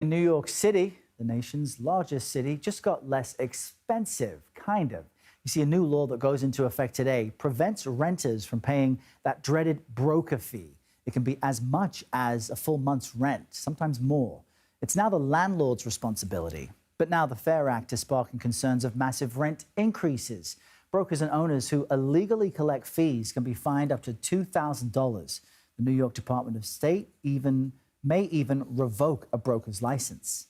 In New York City, the nation's largest city, just got less expensive, kind of. You see, a new law that goes into effect today prevents renters from paying that dreaded broker fee. It can be as much as a full month's rent, sometimes more. It's now the landlord's responsibility. But now the FAIR Act is sparking concerns of massive rent increases. Brokers and owners who illegally collect fees can be fined up to $2,000. The New York Department of State may even revoke a broker's license.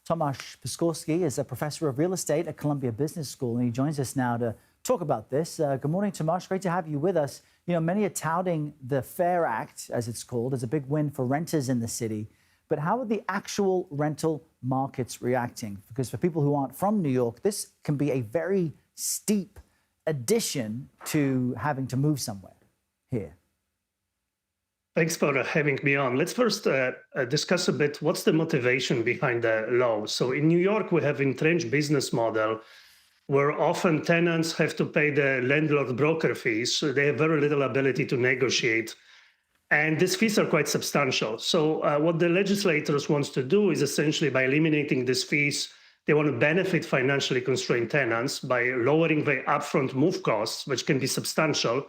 Tomasz Piskorski is a professor of real estate at Columbia Business School, and he joins us now to talk about this. Good morning, Tomasz. Great to have you with us. You know, many are touting the FAIR Act, as it's called, as a big win for renters in the city. But how are the actual rental markets reacting? Because for people who aren't from New York, this can be a very steep addition to having to move somewhere here. Thanks for having me on. Let's first discuss a bit what's the motivation behind the law. So in New York, we have entrenched business model where often tenants have to pay the landlord broker fees. So they have very little ability to negotiate. And these fees are quite substantial. So what the legislators wants to do is essentially by eliminating these fees, they want to benefit financially constrained tenants by lowering the upfront move costs, which can be substantial.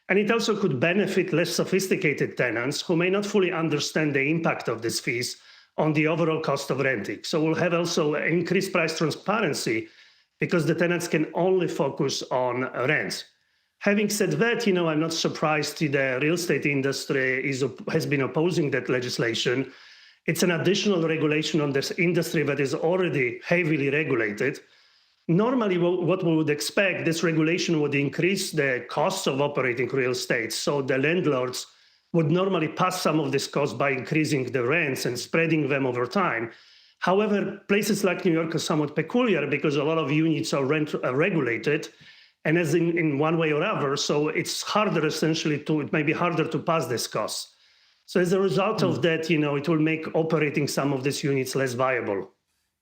And it also could benefit less sophisticated tenants who may not fully understand the impact of these fees on the overall cost of renting. So we'll have also increased price transparency because the tenants can only focus on rent. Having said that, I'm not surprised the real estate industry has been opposing that legislation. It's an additional regulation on this industry that is already heavily regulated. Normally, what we would expect, this regulation would increase the costs of operating real estate. So the landlords would normally pass some of this cost by increasing the rents and spreading them over time. However, places like New York are somewhat peculiar because a lot of units are regulated, and as in one way or other, so it's harder essentially it may be harder to pass this cost. So as a result of that, it will make operating some of these units less viable.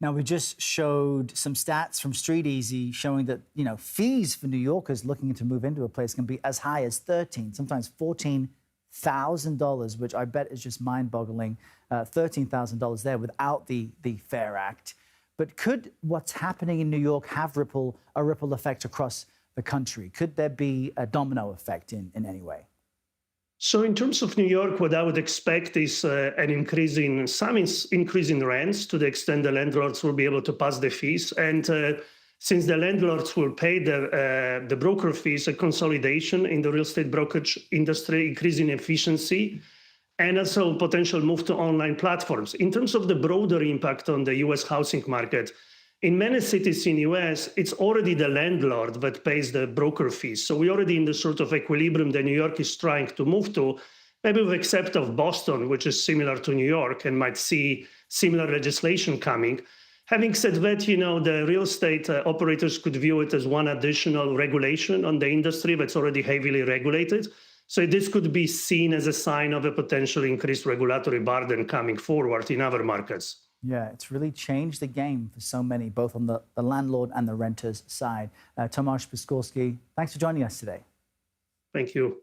Now, we just showed some stats from Street Easy showing that, fees for New Yorkers looking to move into a place can be as high as $13,000, sometimes $14,000, which I bet is just mind-boggling. $13,000 there without the FAIR Act. But could what's happening in New York have a ripple effect across the country? Could there be a domino effect in any way? So in terms of New York, what I would expect is an increase in rents to the extent the landlords will be able to pass the fees. And since the landlords will pay the broker fees, a consolidation in the real estate brokerage industry, increasing efficiency, and also potential move to online platforms. In terms of the broader impact on the U.S. housing market, in many cities in the U.S., it's already the landlord that pays the broker fees. So we're already in the sort of equilibrium that New York is trying to move to, maybe with the exception of Boston, which is similar to New York and might see similar legislation coming. Having said that, the real estate operators could view it as one additional regulation on the industry that's already heavily regulated. So this could be seen as a sign of a potential increased regulatory burden coming forward in other markets. Yeah, it's really changed the game for so many, both on the landlord and the renters side. Tomasz Piskorski, thanks for joining us today. Thank you.